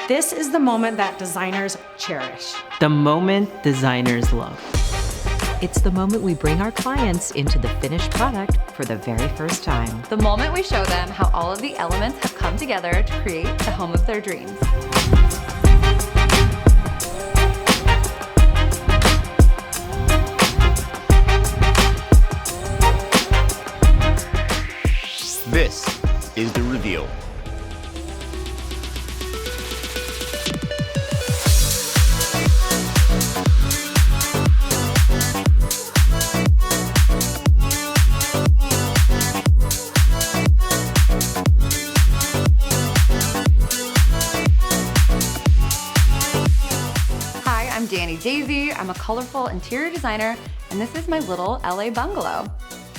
This is the moment that designers cherish. The moment designers love. It's the moment we bring our clients into the finished product for the very first time. The moment we show them how all of the elements have come together to create the home of their dreams. This is The Reveal. Hi, I'm Dani Dazey. I'm a colorful interior designer, and this is my little LA bungalow.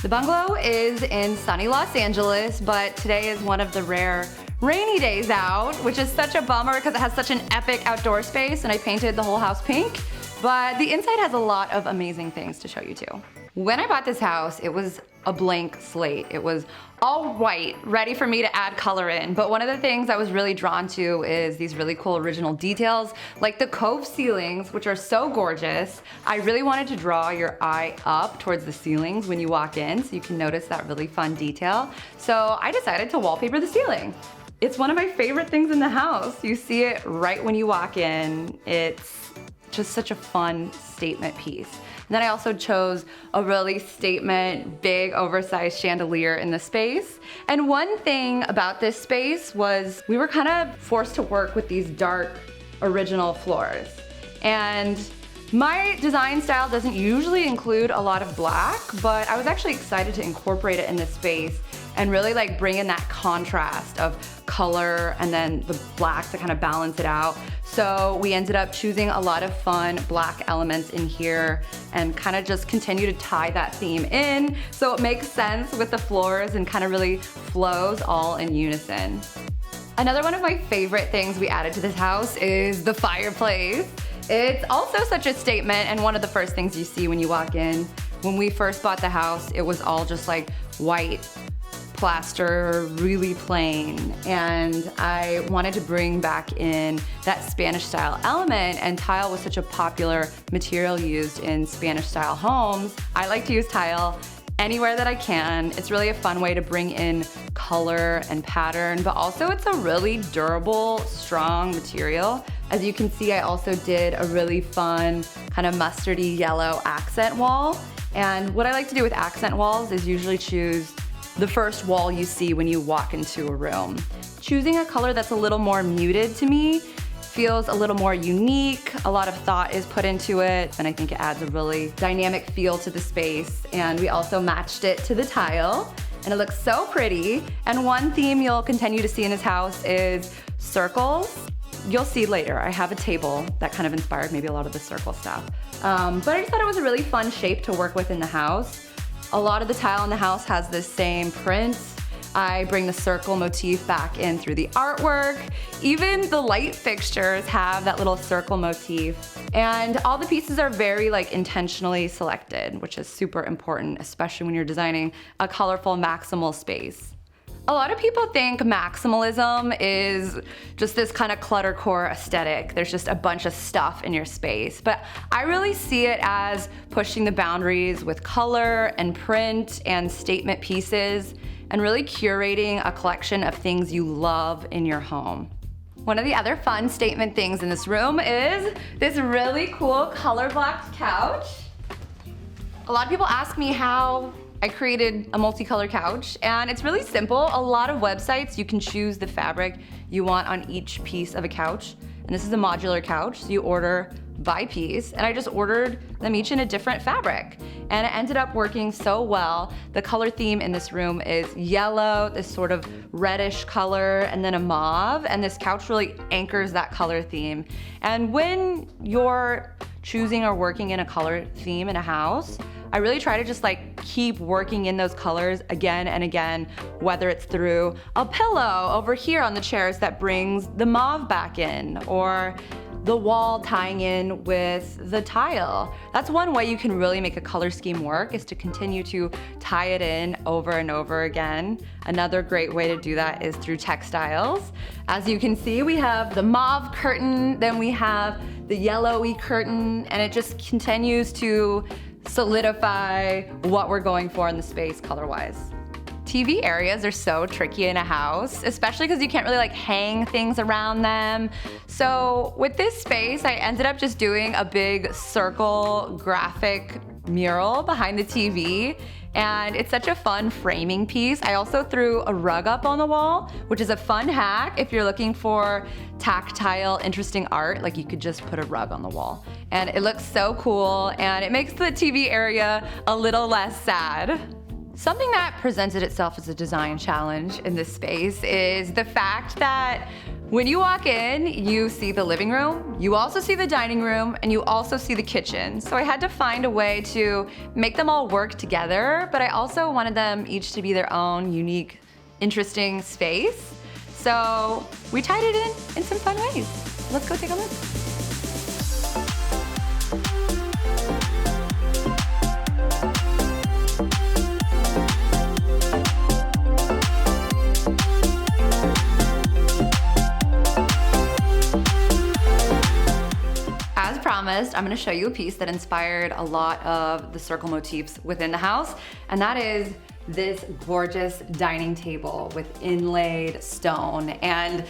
The bungalow is in sunny Los Angeles, but today is one of the rare rainy days out, which is such a bummer because it has such an epic outdoor space, and I painted the whole house pink. But the inside has a lot of amazing things to show you too. When I bought this house, it was a blank slate. It was all white, ready for me to add color in. But one of the things I was really drawn to is these really cool original details, like the cove ceilings, which are so gorgeous. I really wanted to draw your eye up towards the ceilings when you walk in, so you can notice that really fun detail. So I decided to wallpaper the ceiling. It's one of my favorite things in the house. You see it right when you walk in. It's just such a fun statement piece. And then I also chose a really statement, big, oversized chandelier in the space. And one thing about this space was we were kind of forced to work with these dark, original floors. And my design style doesn't usually include a lot of black, but I was actually excited to incorporate it in this space and really like bring in that contrast of color and then the black to kind of balance it out. So we ended up choosing a lot of fun black elements in here and kind of just continue to tie that theme in so it makes sense with the floors and kind of really flows all in unison. Another one of my favorite things we added to this house is the fireplace. It's also such a statement and one of the first things you see when you walk in. When we first bought the house, it was all just like white plaster, really plain, and I wanted to bring back in that Spanish style element, and tile was such a popular material used in Spanish style homes. I like to use tile anywhere that I can. It's really a fun way to bring in color and pattern, but also it's a really durable, strong material. As you can see, I also did a really fun kind of mustardy yellow accent wall. And what I like to do with accent walls is usually choose the first wall you see when you walk into a room. Choosing a color that's a little more muted to me feels a little more unique. A lot of thought is put into it, and I think it adds a really dynamic feel to the space. And we also matched it to the tile, and it looks so pretty. And one theme you'll continue to see in this house is circles. You'll see later, I have a table that kind of inspired maybe a lot of the circle stuff. But I just thought it was a really fun shape to work with in the house. A lot of the tile in the house has this same print. I bring the circle motif back in through the artwork. Even the light fixtures have that little circle motif. And all the pieces are very like intentionally selected, which is super important, especially when you're designing a colorful maximal space. A lot of people think maximalism is just this kind of cluttercore aesthetic. There's just a bunch of stuff in your space. But I really see it as pushing the boundaries with color and print and statement pieces and really curating a collection of things you love in your home. One of the other fun statement things in this room is this really cool color blocked couch. A lot of people ask me how I created a multicolored couch, and it's really simple. A lot of websites, you can choose the fabric you want on each piece of a couch. And this is a modular couch, so you order by piece, and I just ordered them each in a different fabric. And it ended up working so well. The color theme in this room is yellow, this sort of reddish color, and then a mauve, and this couch really anchors that color theme. And when you're choosing or working in a color theme in a house, I really try to just like keep working in those colors again and again, whether it's through a pillow over here on the chairs that brings the mauve back in, or the wall tying in with the tile. That's one way you can really make a color scheme work, is to continue to tie it in over and over again. Another great way to do that is through textiles. As you can see, we have the mauve curtain, then we have the yellowy curtain, and it just continues to solidify what we're going for in the space color-wise. TV areas are so tricky in a house, especially because you can't really like hang things around them. So with this space, I ended up just doing a big circle graphic mural behind the TV. And it's such a fun framing piece. I also threw a rug up on the wall, which is a fun hack if you're looking for tactile, interesting art. Like, you could just put a rug on the wall. And it looks so cool, and it makes the TV area a little less sad. Something that presented itself as a design challenge in this space is the fact that when you walk in, you see the living room, you also see the dining room, and you also see the kitchen. So I had to find a way to make them all work together, but I also wanted them each to be their own unique, interesting space. So we tied it in some fun ways. Let's go take a look. Promised, I'm going to show you a piece that inspired a lot of the circle motifs within the house, and that is this gorgeous dining table with inlaid stone. And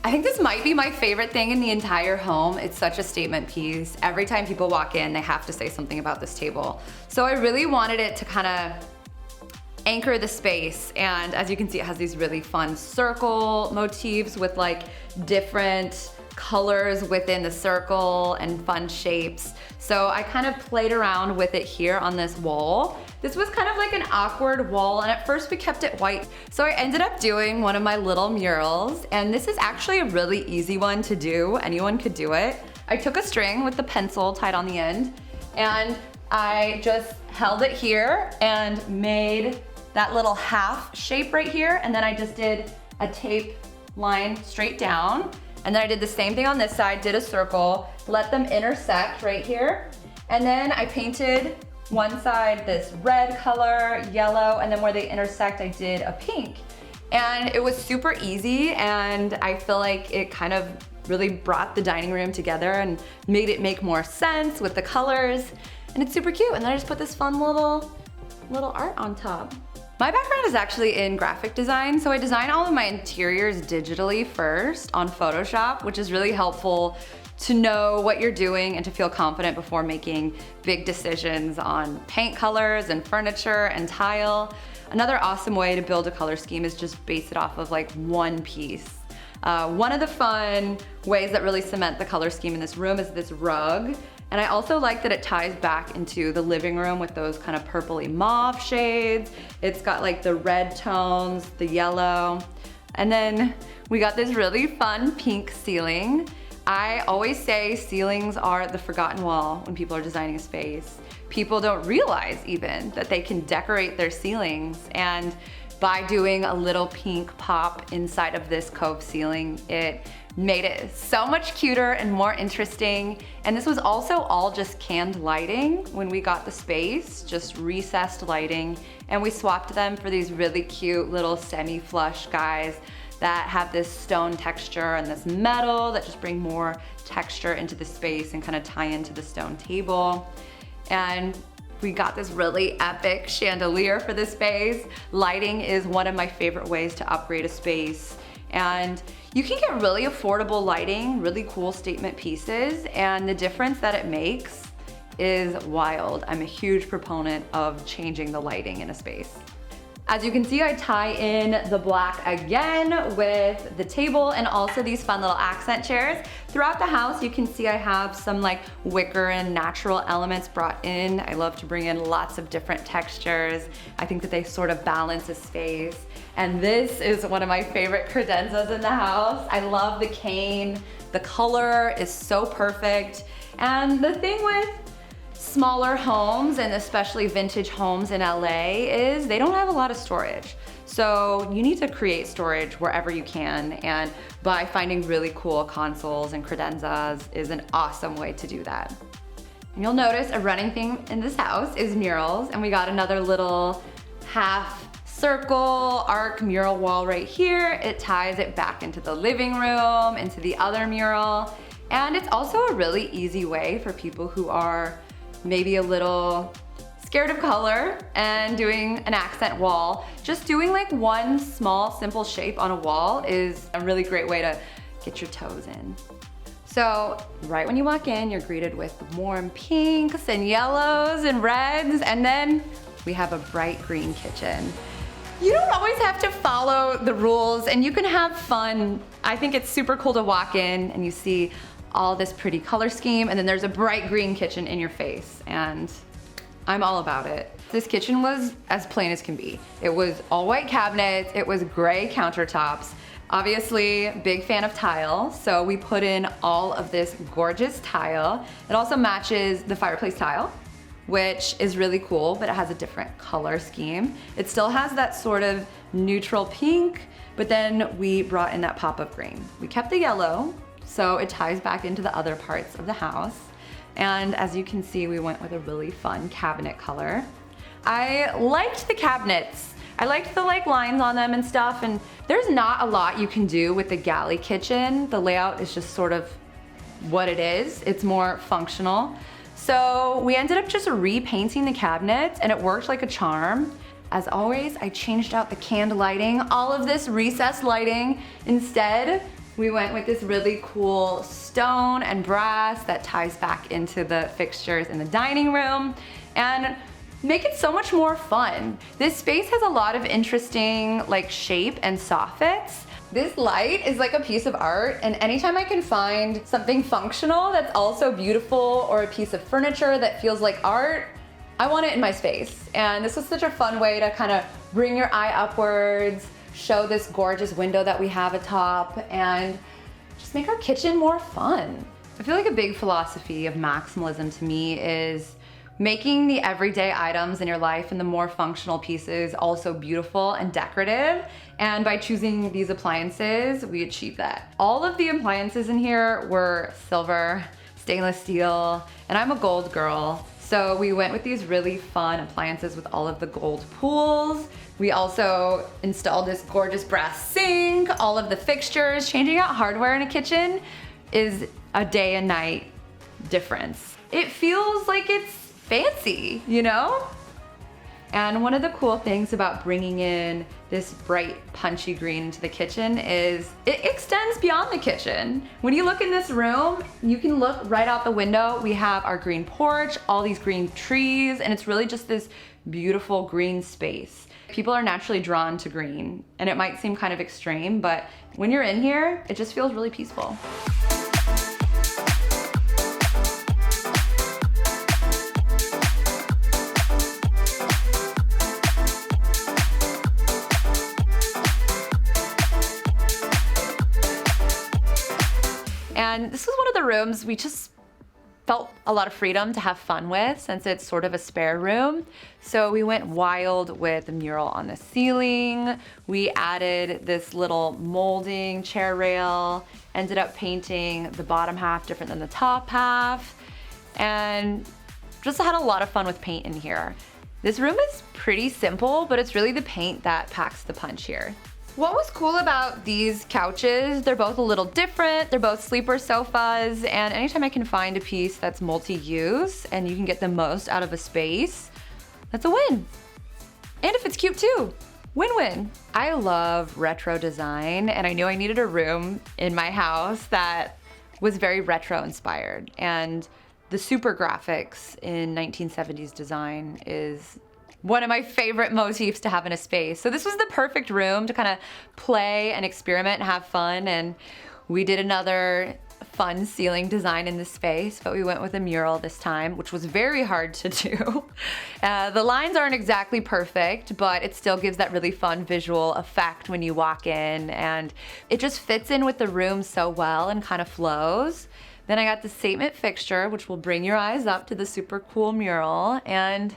I think this might be my favorite thing in the entire home. It's such a statement piece. Every time people walk in, they have to say something about this table. So I really wanted it to kind of anchor the space, and as you can see, it has these really fun circle motifs with like different colors within the circle and fun shapes. So I kind of played around with it here on this wall. This was kind of like an awkward wall, and at first we kept it white. So I ended up doing one of my little murals, and this is actually a really easy one to do. Anyone could do it. I took a string with the pencil tied on the end, and I just held it here and made that little half shape right here, and then I just did a tape line straight down. And then I did the same thing on this side, did a circle, let them intersect right here. And then I painted one side this red color, yellow, and then where they intersect, I did a pink. And it was super easy, and I feel like it kind of really brought the dining room together and made it make more sense with the colors. And it's super cute. And then I just put this fun little art on top. My background is actually in graphic design, so I design all of my interiors digitally first on Photoshop, which is really helpful to know what you're doing and to feel confident before making big decisions on paint colors and furniture and tile. Another awesome way to build a color scheme is just base it off of like one piece. One of the fun ways that really cement the color scheme in this room is this rug. And I also like that it ties back into the living room with those kind of purpley mauve shades. It's got like the red tones, the yellow. And then we got this really fun pink ceiling. I always say ceilings are the forgotten wall when people are designing a space. People don't realize even that they can decorate their ceilings, and by doing a little pink pop inside of this cove ceiling, it made it so much cuter and more interesting. And this was also all just canned lighting when we got the space, just recessed lighting. And we swapped them for these really cute little semi-flush guys that have this stone texture and this metal that just bring more texture into the space and kind of tie into the stone table. And we got this really epic chandelier for the space. Lighting is one of my favorite ways to upgrade a space. And you can get really affordable lighting, really cool statement pieces, and the difference that it makes is wild. I'm a huge proponent of changing the lighting in a space. As you can see, I tie in the black again with the table and also these fun little accent chairs. Throughout the house, you can see I have some like wicker and natural elements brought in. I love to bring in lots of different textures. I think that they sort of balance a space. And this is one of my favorite credenzas in the house. I love the cane. The color is so perfect. And the thing with smaller homes, and especially vintage homes in LA, is they don't have a lot of storage. So you need to create storage wherever you can, and by finding really cool consoles and credenzas is an awesome way to do that. And you'll notice a running theme in this house is murals, and we got another little half circle arc mural wall right here. It ties it back into the living room, into the other mural, and it's also a really easy way for people who are maybe a little scared of color and doing an accent wall. Just doing like one small simple shape on a wall is a really great way to get your toes in. So right when you walk in, you're greeted with warm pinks and yellows and reds, and then we have a bright green kitchen. You don't always have to follow the rules, and you can have fun. I think it's super cool to walk in and you see all this pretty color scheme, and then there's a bright green kitchen in your face, and I'm all about it. This kitchen was as plain as can be. It was all white cabinets, it was gray countertops. Obviously, big fan of tile, so we put in all of this gorgeous tile. It also matches the fireplace tile, which is really cool, but it has a different color scheme. It still has that sort of neutral pink, but then we brought in that pop of green. We kept the yellow, so it ties back into the other parts of the house. And as you can see, we went with a really fun cabinet color. I liked the cabinets. I liked the lines on them and stuff, and there's not a lot you can do with the galley kitchen. The layout is just sort of what it is. It's more functional. So we ended up just repainting the cabinets, and it worked like a charm. As always, I changed out the candle lighting, all of this recessed lighting. Instead, we went with this really cool stone and brass that ties back into the fixtures in the dining room and make it so much more fun. This space has a lot of interesting shape and soffits. This light is like a piece of art, and anytime I can find something functional that's also beautiful, or a piece of furniture that feels like art, I want it in my space. And this was such a fun way to kind of bring your eye upwards, show this gorgeous window that we have atop, and just make our kitchen more fun. I feel like a big philosophy of maximalism to me is making the everyday items in your life and the more functional pieces also beautiful and decorative. And by choosing these appliances, we achieve that. All of the appliances in here were silver, stainless steel, and I'm a gold girl. So we went with these really fun appliances with all of the gold pools. We also installed this gorgeous brass sink, all of the fixtures. Changing out hardware in a kitchen is a day and night difference. It feels like it's fancy, you know? And one of the cool things about bringing in this bright punchy green into the kitchen is it extends beyond the kitchen. When you look in this room, you can look right out the window. We have our green porch, all these green trees, and it's really just this beautiful green space. People are naturally drawn to green, and it might seem kind of extreme, but when you're in here, it just feels really peaceful. And this was one of the rooms we just felt a lot of freedom to have fun with, since it's sort of a spare room. So we went wild with the mural on the ceiling. We added this little molding chair rail, ended up painting the bottom half different than the top half, and just had a lot of fun with paint in here. This room is pretty simple, but it's really the paint that packs the punch here. What was cool about these couches, they're both a little different, they're both sleeper sofas, and anytime I can find a piece that's multi-use and you can get the most out of a space, that's a win. And if it's cute too, win-win. I love retro design, and I knew I needed a room in my house that was very retro inspired, and the super graphics in 1970s design is one of my favorite motifs to have in a space. So this was the perfect room to kind of play and experiment and have fun. And we did another fun ceiling design in this space, but we went with a mural this time, which was very hard to do. The lines aren't exactly perfect, but it still gives that really fun visual effect when you walk in, and it just fits in with the room so well and kind of flows. Then I got the statement fixture, which will bring your eyes up to the super cool mural, and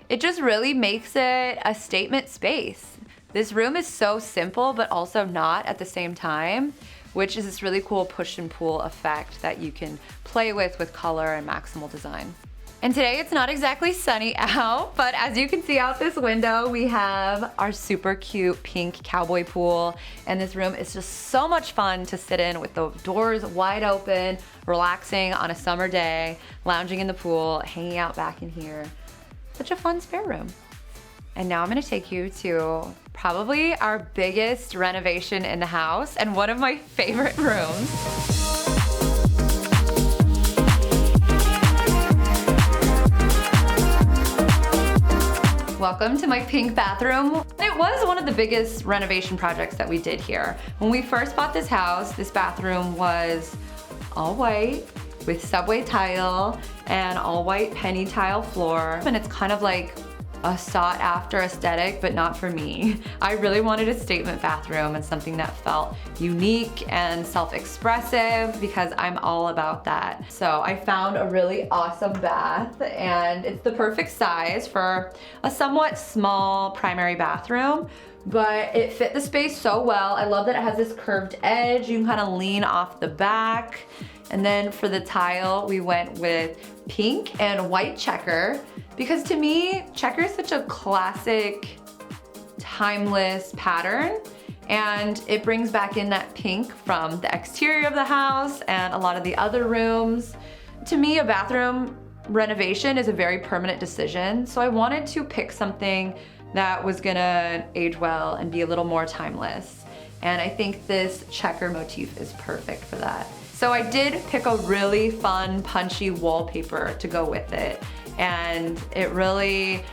it just really makes it a statement space. This room is so simple, but also not at the same time, which is this really cool push and pull effect that you can play with color and maximal design. And today it's not exactly sunny out, but as you can see out this window, we have our super cute pink cowboy pool. And this room is just so much fun to sit in with the doors wide open, relaxing on a summer day, lounging in the pool, hanging out back in here. Such a fun spare room. And now I'm gonna take you to probably our biggest renovation in the house and one of my favorite rooms. Welcome to my pink bathroom. It was one of the biggest renovation projects that we did here. When we first bought this house, this bathroom was all white with subway tile and all white penny tile floor. And it's kind of like a sought after aesthetic, but not for me. I really wanted a statement bathroom and something that felt unique and self-expressive because I'm all about that. So I found a really awesome bath and it's the perfect size for a somewhat small primary bathroom, but it fit the space so well. I love that it has this curved edge. You can kind of lean off the back. And then for the tile, we went with pink and white checker because to me, checker is such a classic, timeless pattern. And it brings back in that pink from the exterior of the house and a lot of the other rooms. To me, a bathroom renovation is a very permanent decision. So I wanted to pick something that was gonna age well and be a little more timeless. And I think this checker motif is perfect for that. So I did pick a really fun, punchy wallpaper to go with it. And it really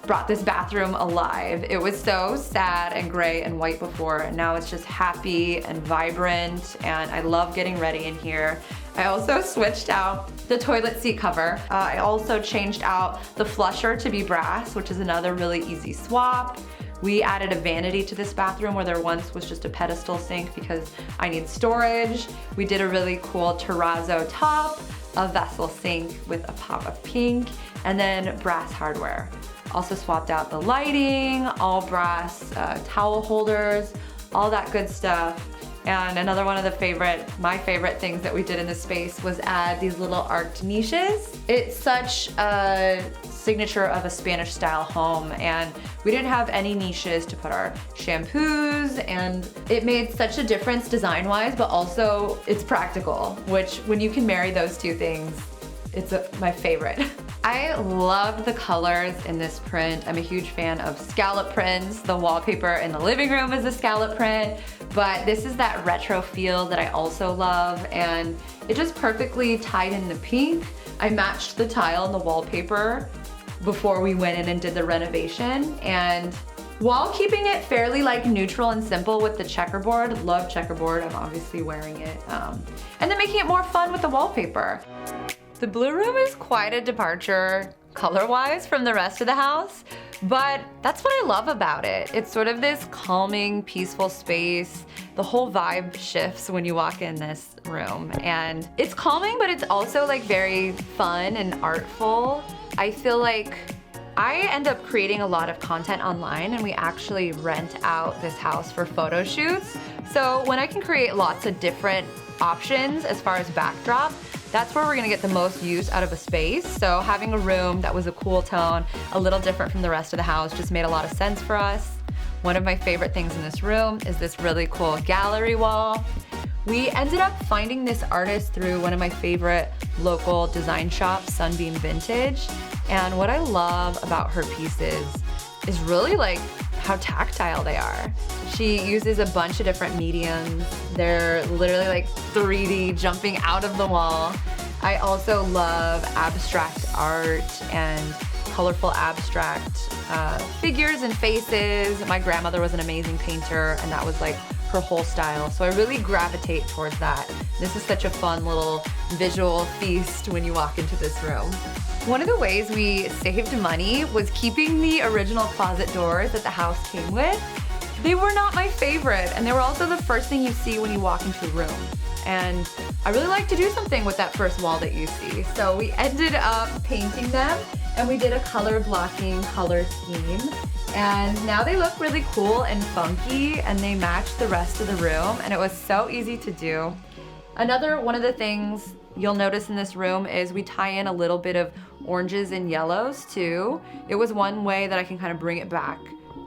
brought this bathroom alive. It was so sad and gray and white before, and now it's just happy and vibrant, and I love getting ready in here. I also switched out the toilet seat cover. I also changed out the flusher to be brass, which is another really easy swap. We added a vanity to this bathroom where there once was just a pedestal sink because I need storage. We did a really cool terrazzo top, a vessel sink with a pop of pink, and then brass hardware. Also swapped out the lighting, all brass towel holders, all that good stuff. And another one of my favorite things that we did in this space was add these little arched niches. It's such a signature of a Spanish style home, and we didn't have any niches to put our shampoos, and it made such a difference design-wise, but also it's practical, which when you can marry those two things, it's my favorite. I love the colors in this print. I'm a huge fan of scallop prints. The wallpaper in the living room is a scallop print, but this is that retro feel that I also love, and it just perfectly tied in the pink. I matched the tile and the wallpaper before we went in and did the renovation, and while keeping it fairly like neutral and simple with the checkerboard, love checkerboard, I'm obviously wearing it, and then making it more fun with the wallpaper. The blue room is quite a departure color-wise from the rest of the house, but that's what I love about it. It's sort of this calming, peaceful space. The whole vibe shifts when you walk in this room, and it's calming, but it's also like very fun and artful. I feel like I end up creating a lot of content online, and we actually rent out this house for photo shoots. So when I can create lots of different options as far as backdrop, that's where we're gonna get the most use out of a space. So having a room that was a cool tone, a little different from the rest of the house, just made a lot of sense for us. One of my favorite things in this room is this really cool gallery wall. We ended up finding this artist through one of my favorite local design shops, Sunbeam Vintage. And what I love about her pieces is really like how tactile they are. She uses a bunch of different mediums. They're literally like 3D jumping out of the wall. I also love abstract art and colorful abstract figures and faces. My grandmother was an amazing painter, and that was like her whole style. So I really gravitate towards that. This is such a fun little visual feast when you walk into this room. One of the ways we saved money was keeping the original closet doors that the house came with. They were not my favorite, and they were also the first thing you see when you walk into a room. And I really like to do something with that first wall that you see. So we ended up painting them, and we did a color blocking color scheme. And now they look really cool and funky, and they match the rest of the room, and it was so easy to do. Another one of the things you'll notice in this room is we tie in a little bit of oranges and yellows too. It was one way that I can kind of bring it back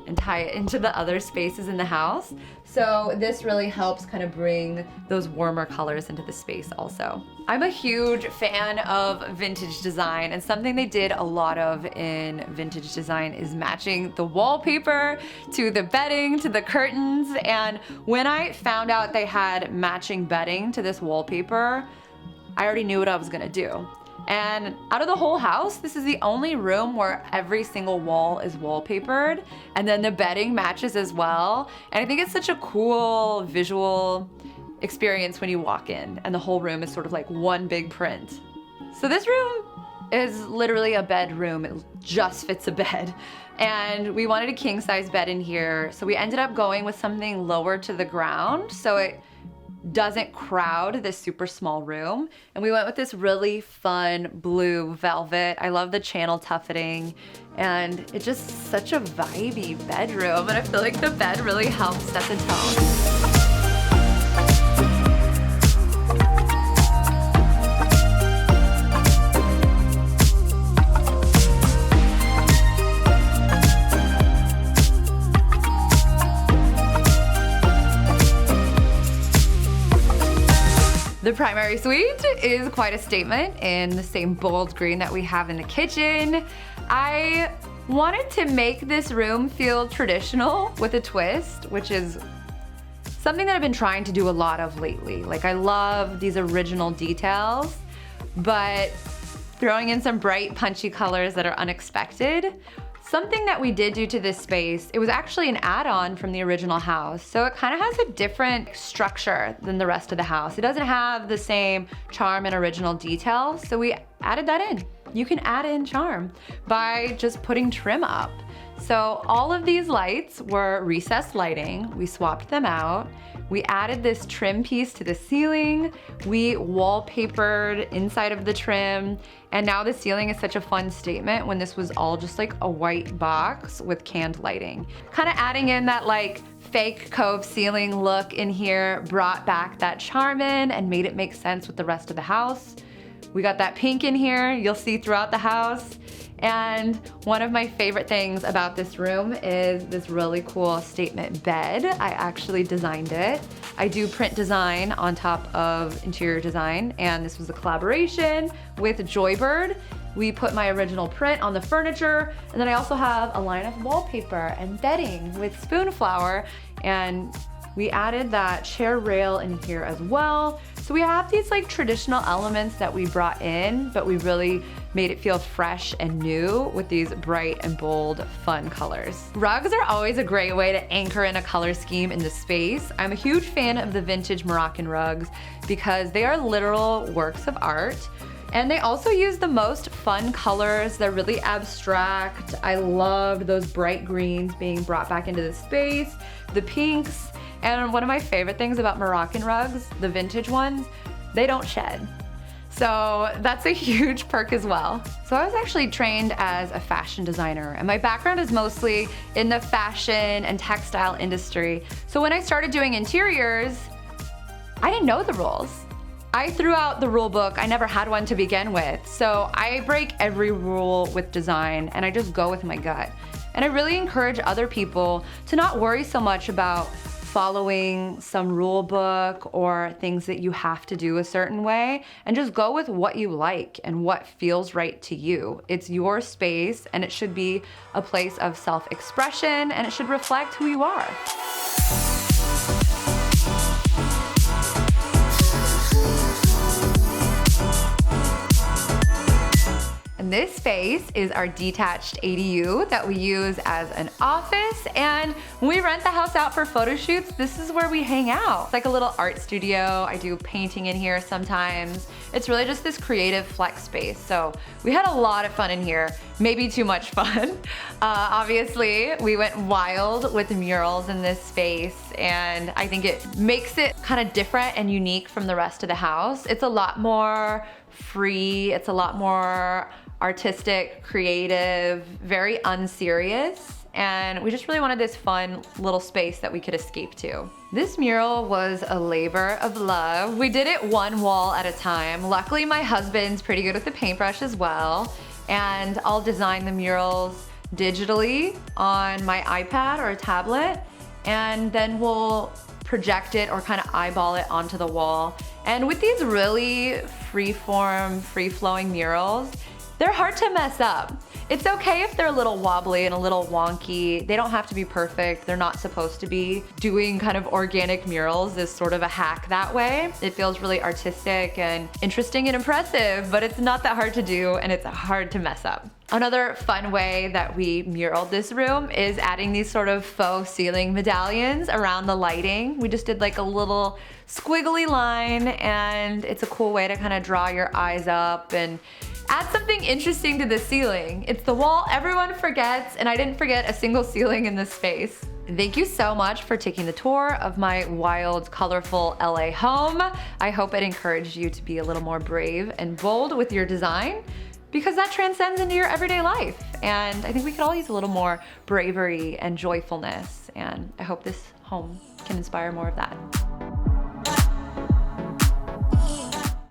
and tie it into the other spaces in the house. So this really helps kind of bring those warmer colors into the space also. I'm a huge fan of vintage design, and something they did a lot of in vintage design is matching the wallpaper to the bedding, to the curtains. And when I found out they had matching bedding to this wallpaper, I already knew what I was gonna do. And out of the whole house, this is the only room where every single wall is wallpapered, and then the bedding matches as well. And I think it's such a cool visual experience when you walk in and the whole room is sort of like one big print. So this room is literally a bedroom. It just fits a bed. And we wanted a king size bed in here, so we ended up going with something lower to the ground so it doesn't crowd this super small room. And we went with this really fun blue velvet. I love the channel tuffeting, and it's just such a vibey bedroom, and I feel like the bed really helps set the tone. The primary suite is quite a statement in the same bold green that we have in the kitchen. I wanted to make this room feel traditional with a twist, which is something that I've been trying to do a lot of lately. Like, I love these original details, but throwing in some bright, punchy colors that are unexpected. Something that we did do to this space, it was actually an add-on from the original house. So it kind of has a different structure than the rest of the house. It doesn't have the same charm and original detail, so we added that in. You can add in charm by just putting trim up. So all of these lights were recessed lighting. We swapped them out. We added this trim piece to the ceiling. We wallpapered inside of the trim. And now the ceiling is such a fun statement when this was all just like a white box with canned lighting. Kind of adding in that like fake cove ceiling look in here brought back that charm in and made it make sense with the rest of the house. We got that pink in here, you'll see throughout the house. And one of my favorite things about this room is this really cool statement bed. I actually designed it. I do print design on top of interior design, and this was a collaboration with Joybird. We put my original print on the furniture, and then I also have a line of wallpaper and bedding with Spoonflower, and we added that chair rail in here as well. So we have these like traditional elements that we brought in, but we really made it feel fresh and new with these bright and bold, fun colors. Rugs are always a great way to anchor in a color scheme in the space. I'm a huge fan of the vintage Moroccan rugs because they are literal works of art. And they also use the most fun colors. They're really abstract. I loved those bright greens being brought back into the space, the pinks. And one of my favorite things about Moroccan rugs, the vintage ones, they don't shed. So that's a huge perk as well. So I was actually trained as a fashion designer, and my background is mostly in the fashion and textile industry. So when I started doing interiors, I didn't know the rules. I threw out the rule book. I never had one to begin with. So I break every rule with design, and I just go with my gut. And I really encourage other people to not worry so much about following some rule book or things that you have to do a certain way, and just go with what you like and what feels right to you. It's your space, and it should be a place of self-expression, and it should reflect who you are. And this space is our detached ADU that we use as an office, and when we rent the house out for photo shoots, this is where we hang out. It's like a little art studio. I do painting in here sometimes. It's really just this creative flex space. So we had a lot of fun in here, maybe too much fun. Obviously, we went wild with the murals in this space, and I think it makes it kind of different and unique from the rest of the house. It's a lot more free, it's a lot more artistic, creative, very unserious, and we just really wanted this fun little space that we could escape to. This mural was a labor of love. We did it one wall at a time. Luckily, my husband's pretty good with the paintbrush as well, and I'll design the murals digitally on my iPad or a tablet, and then we'll project it or kind of eyeball it onto the wall. And with these really free-form, free-flowing murals, they're hard to mess up. It's okay if they're a little wobbly and a little wonky. They don't have to be perfect. They're not supposed to be. Doing kind of organic murals is sort of a hack that way. It feels really artistic and interesting and impressive, but it's not that hard to do, and it's hard to mess up. Another fun way that we muraled this room is adding these sort of faux ceiling medallions around the lighting. We just did like a little squiggly line, and it's a cool way to kind of draw your eyes up and add something interesting to the ceiling. It's the wall everyone forgets, and I didn't forget a single ceiling in this space. Thank you so much for taking the tour of my wild, colorful LA home. I hope it encouraged you to be a little more brave and bold with your design, because that transcends into your everyday life. And I think we could all use a little more bravery and joyfulness, and I hope this home can inspire more of that.